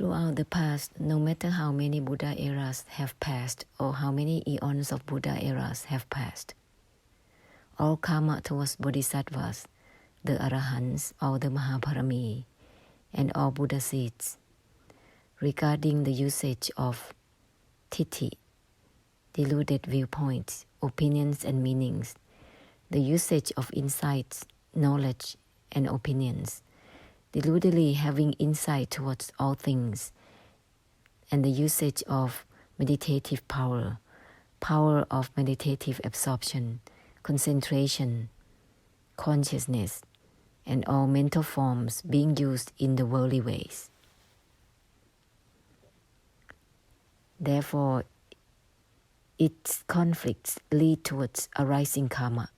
Throughout the past, no matter how many Buddha eras have passed or how many eons of Buddha eras have passed, all karma towards bodhisattvas, the arahants, all the mahaparami, and all Buddha seeds, regarding the usage of titi, deluded viewpoints, opinions and meanings, the usage of insights, knowledge, and opinions, deludedly having insight towards all things, and the usage of meditative power, power of meditative absorption, concentration, consciousness, and all mental forms being used in the worldly ways. Therefore, its conflicts lead towards arising karma.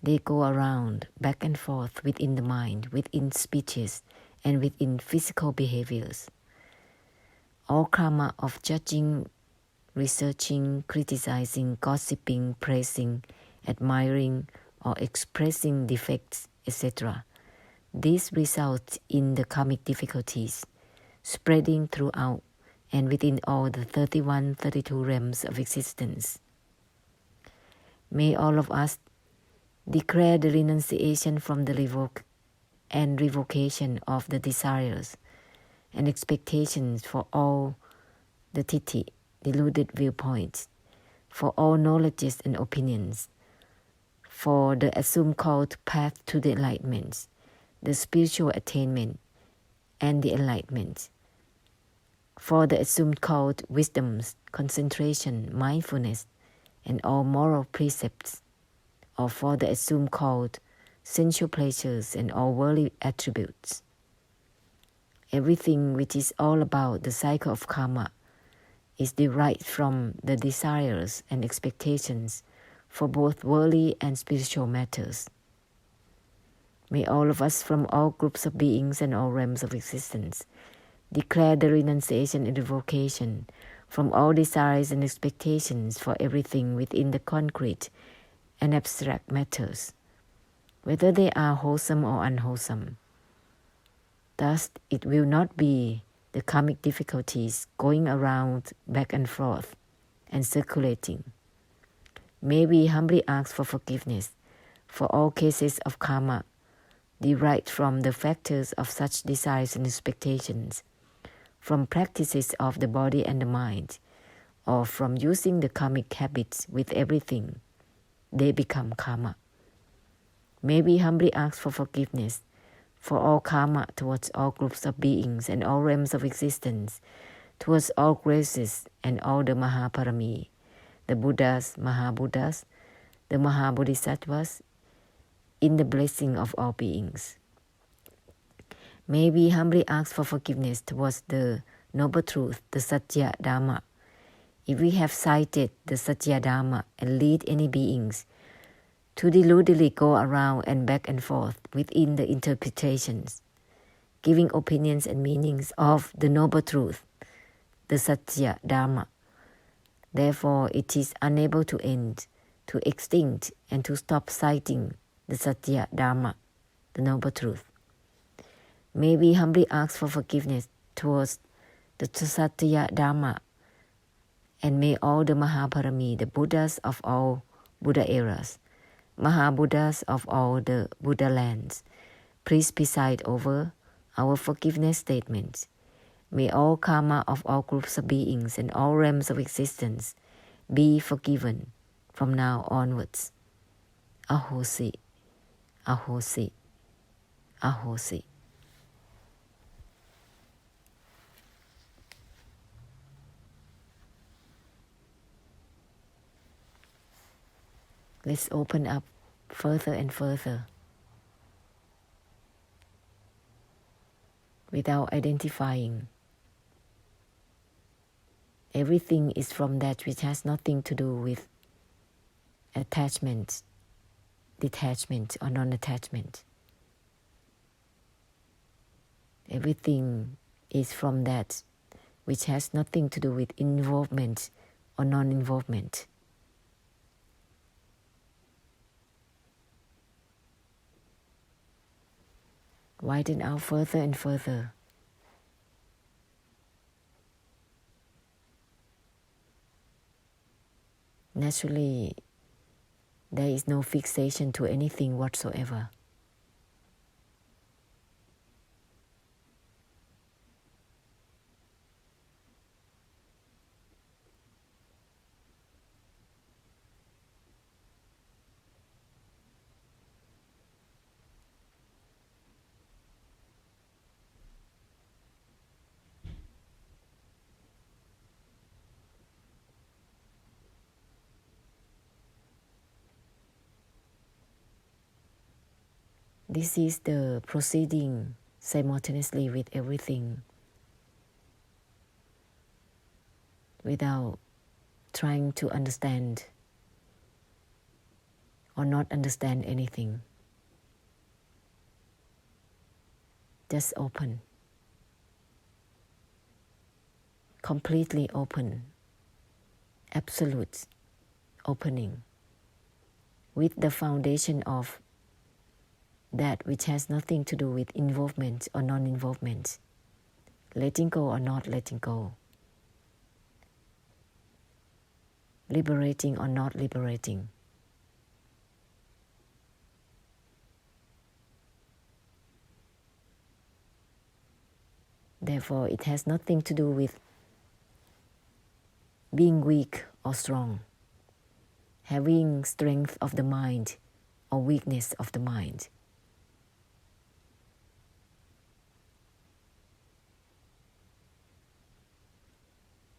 They go around, back and forth within the mind, within speeches, and within physical behaviors. All karma of judging, researching, criticizing, gossiping, praising, admiring, or expressing defects, etc. This results in the karmic difficulties, spreading throughout and within all the 32 realms of existence. May all of us declare the renunciation from the revocation of the desires and expectations for all the titi, deluded viewpoints, for all knowledges and opinions, for the assumed called path to the enlightenment, the spiritual attainment, and the enlightenment, for the assumed called wisdoms, concentration, mindfulness, and all moral precepts, or for the assumed called sensual pleasures and all worldly attributes. Everything which is all about the cycle of karma is derived from the desires and expectations for both worldly and spiritual matters. May all of us from all groups of beings and all realms of existence declare the renunciation and revocation from all desires and expectations for everything within the concrete and abstract matters, whether they are wholesome or unwholesome. Thus, it will not be the karmic difficulties going around back and forth and circulating. May we humbly ask for forgiveness for all cases of karma derived from the factors of such desires and expectations, from practices of the body and the mind, or from using the karmic habits with everything. They become karma. May we humbly ask for forgiveness for all karma towards all groups of beings and all realms of existence, towards all graces and all the Mahaparami, the Buddhas, Mahabuddhas, the Mahabodhisattvas, in the blessing of all beings. May we humbly ask for forgiveness towards the Noble Truth, the Satya Dharma, if we have cited the Satya Dharma and lead any beings to deludedly go around and back and forth within the interpretations, giving opinions and meanings of the Noble Truth, the Satya Dharma. Therefore, it is unable to end, to extinct, and to stop citing the Satya Dharma, the Noble Truth. May we humbly ask for forgiveness towards the Satya Dharma, and may all the Mahaparami, the Buddhas of all Buddha eras, Mahabuddhas of all the Buddha lands, please preside over our forgiveness statements. May all karma of all groups of beings and all realms of existence be forgiven from now onwards. Ahosi, Ahosi, Ahosi. Let's open up further and further without identifying. Everything is from that which has nothing to do with attachment, detachment, or non-attachment. Everything is from that which has nothing to do with involvement or non-involvement. Widen out further and further. naturally there is no fixation to anything whatsoever. This is the proceeding simultaneously with everything, without trying to understand or not understand anything. Just open. Completely open. Absolute opening. With the foundation of that which has nothing to do with involvement or non-involvement. Letting go or not letting go. Liberating or not liberating. Therefore, it has nothing to do with being weak or strong, having strength of the mind or weakness of the mind.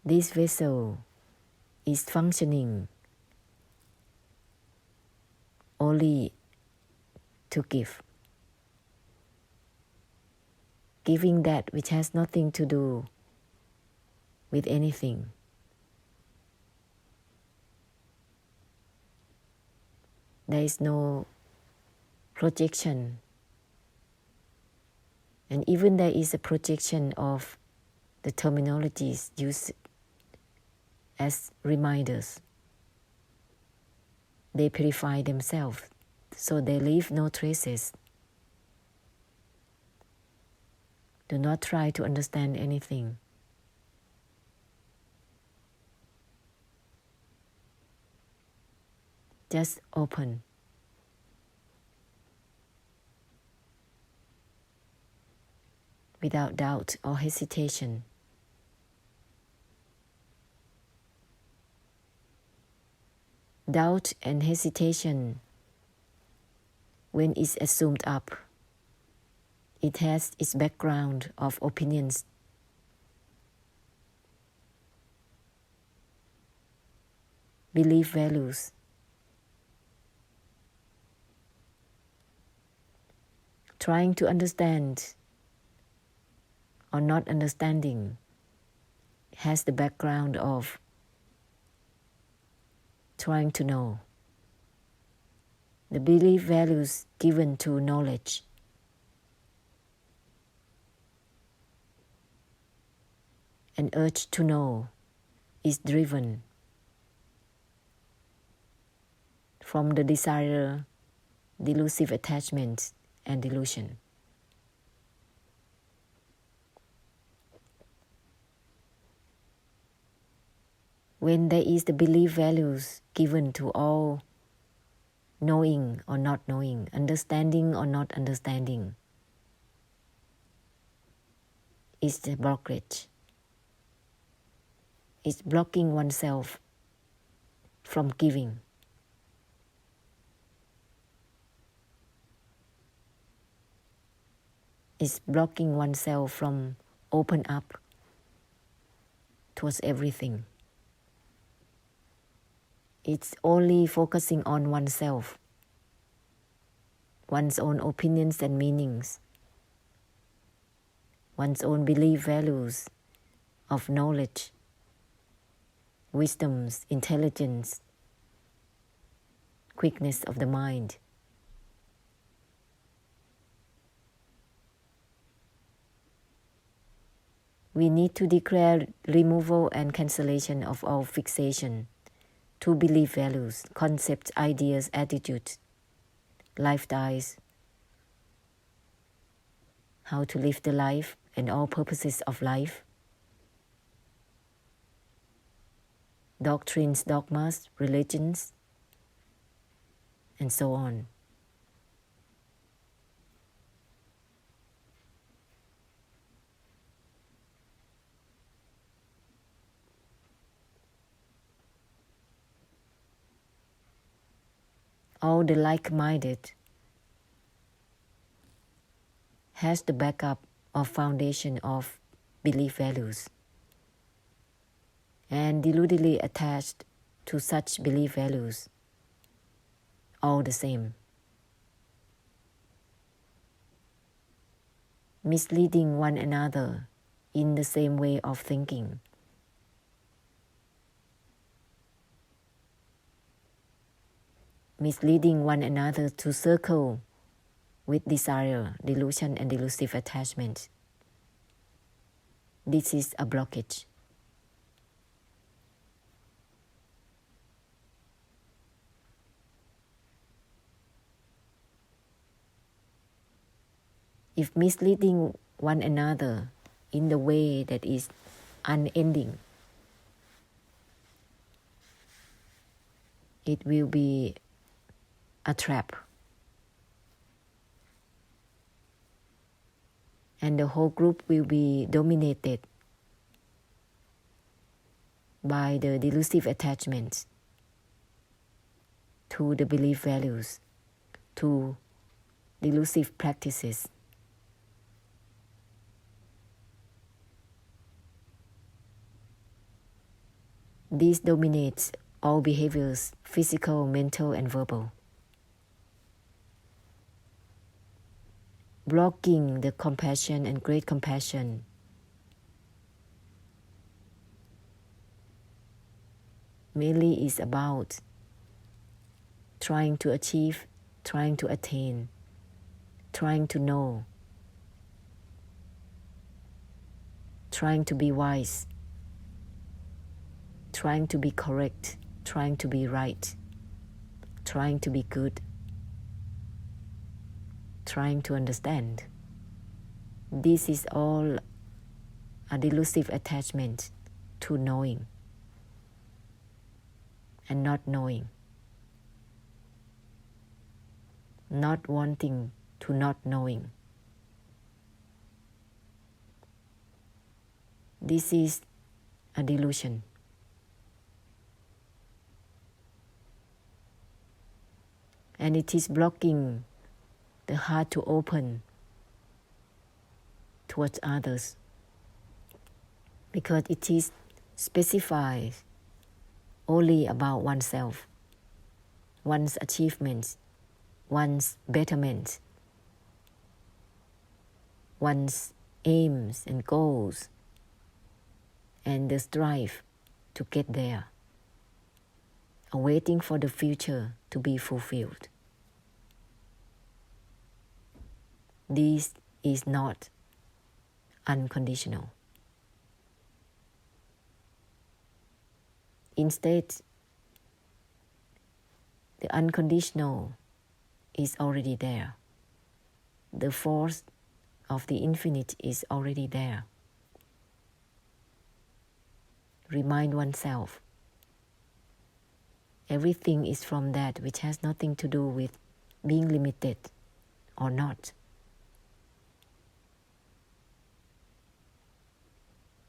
This vessel is functioning only to give. Giving that which has nothing to do with anything. There is no projection. And even there is a projection of the terminologies used as reminders. They purify themselves, so they leave no traces. Do not try to understand anything. Just open. Without doubt or hesitation. Doubt and hesitation, when it's assumed up, it has its background of opinions. Belief values. Trying to understand or not understanding has the background of trying to know. The belief values given to knowledge. An urge to know is driven from the desire, delusive attachment, and delusion. When there is the belief values given to all knowing or not knowing, understanding or not understanding, is the blockage. It's blocking oneself from giving. It's blocking oneself from open up towards everything. It's only focusing on oneself, one's own opinions and meanings, one's own belief values of knowledge, wisdoms, intelligence, quickness of the mind. We need to declare removal and cancellation of all fixation to belief values, concepts, ideas, attitudes, lifestyles, how to live the life and all purposes of life. doctrines, dogmas, religions, and so on. All the like-minded has the backup or foundation of belief values and deludedly attached to such belief values all the same, misleading one another in the same way of thinking. Misleading one another to circle with desire, delusion, and delusive attachment. This is a blockage. If misleading one another in the way that is unending, it will be a trap. And the whole group will be dominated by the delusive attachments to the belief values, to delusive practices. This dominates all behaviors, physical, mental, and verbal, blocking the compassion and great compassion merely is about trying to achieve, trying to attain, trying to know, trying to be wise, trying to be correct, trying to be right, trying to be good, trying to understand. This is all a delusive attachment to knowing and not knowing, not wanting to not knowing. This is a delusion. And it is blocking the heart to open towards others, because it is specified only about oneself, one's achievements, one's betterment, one's aims and goals, and the strive to get there, awaiting for the future to be fulfilled. This is not unconditional. Instead, the unconditional is already there. The force of the infinite is already there. Remind oneself, everything is from that which has nothing to do with being limited or not,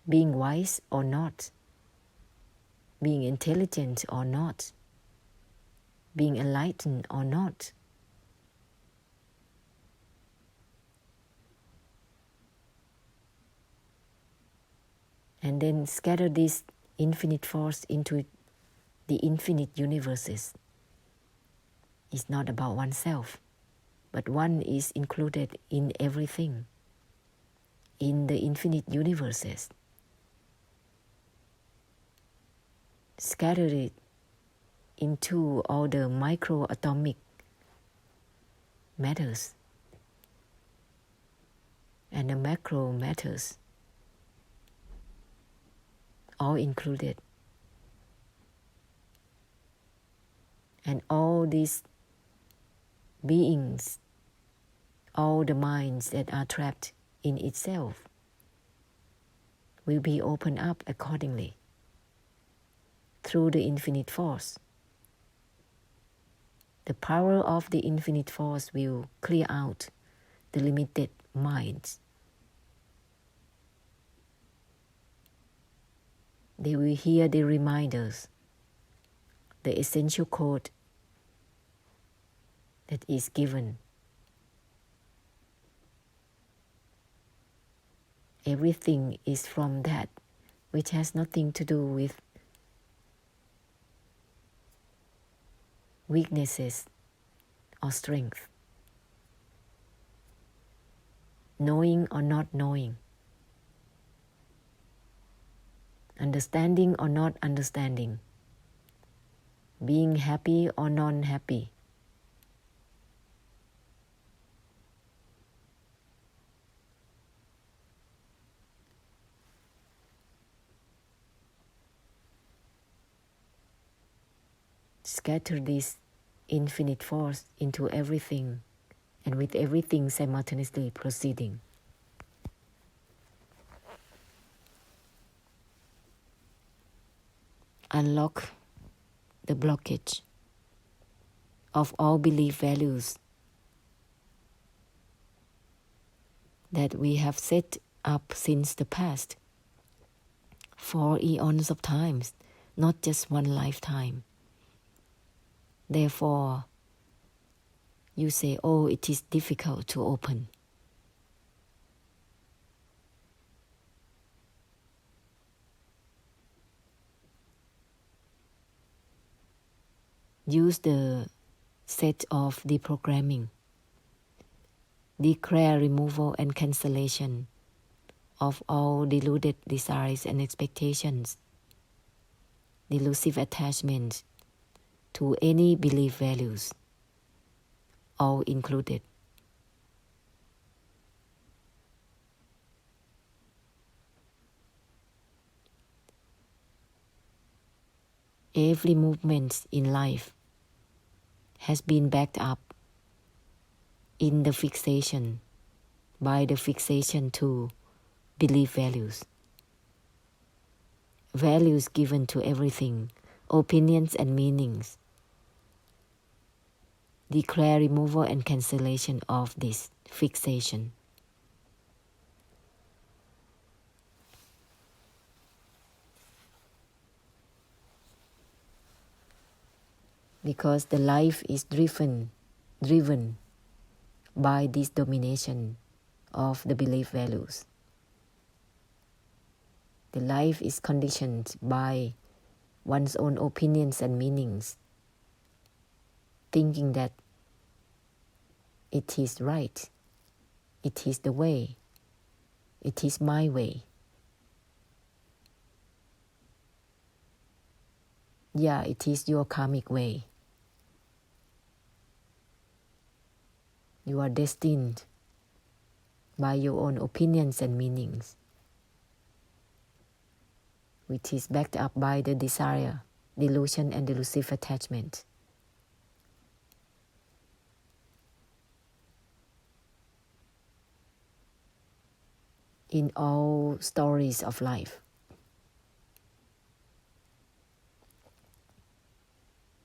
being wise or not, being intelligent or not, being enlightened or not. And then scatter this infinite force into the infinite universes. It's not about oneself, but one is included in everything, in the infinite universes. Scatter it into all the microatomic matters and the macro matters, all included. And all these beings, all the minds that are trapped in itself, will be opened up accordingly. through the infinite force. The power of the infinite force will clear out the limited minds. They will hear the reminders, the essential code that is given. Everything is from that which has nothing to do with weaknesses or strength, knowing or not knowing, understanding or not understanding, being happy or non-happy. Scatter this infinite force into everything, and with everything simultaneously proceeding. Unlock the blockage of all belief values that we have set up since the past, for eons of times, not just one lifetime. Therefore, you say, oh, it is difficult to open. Use the set of deprogramming. Declare removal and cancellation of all deluded desires and expectations, delusive attachments to any belief values, all included. Every movement in life has been backed up in the fixation, by the fixation to belief values. Values given to everything, opinions and meanings. Declare removal and cancellation of this fixation. Because the life is driven by this domination of the belief values. The life is conditioned by one's own opinions and meanings, thinking that it is right, it is the way, it is my way. Yeah, it is your karmic way. You are destined by your own opinions and meanings, which is backed up by the desire, delusion, and delusive attachment. In all stories of life.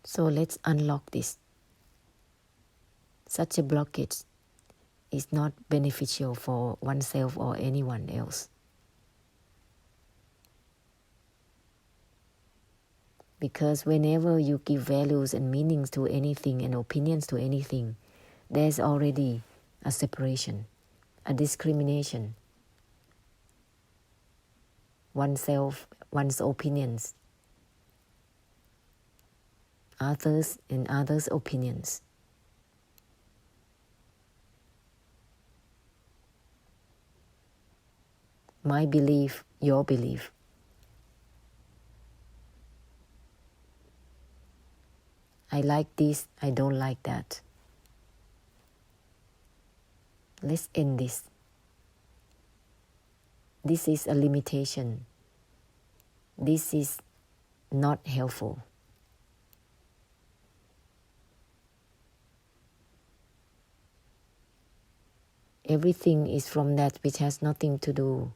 So let's unlock this. Such a blockage is not beneficial for oneself or anyone else. Because whenever you give values and meanings to anything and opinions to anything, there's already a separation, a discrimination. Oneself, one's opinions, others and others' opinions. My belief, your belief. I like this, I don't like that. Let's end this. This is a limitation. This is not helpful. Everything is from that which has nothing to do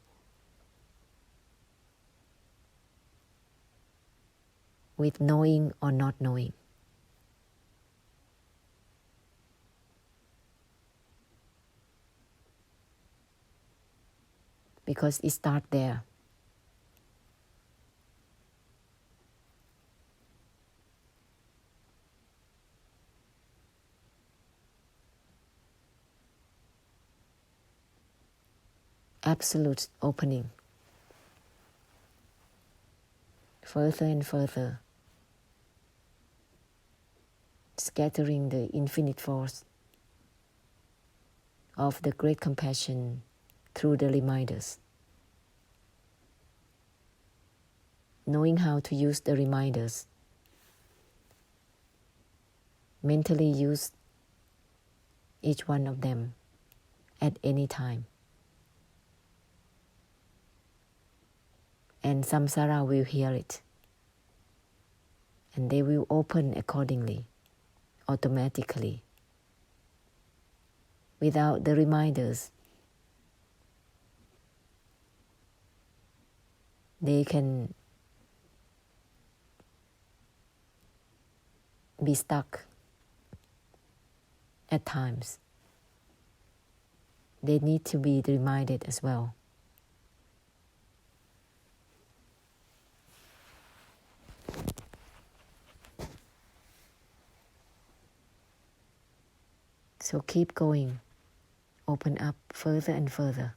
with knowing or not knowing. Because it starts there. Absolute opening. Further and further. Scattering the infinite force of the great compassion through the reminders. Knowing how to use the reminders. Mentally use each one of them at any time. And samsara will hear it. And they will open accordingly, automatically. Without the reminders, they can be stuck at times. They need to be reminded as well. So keep going. Open up further and further.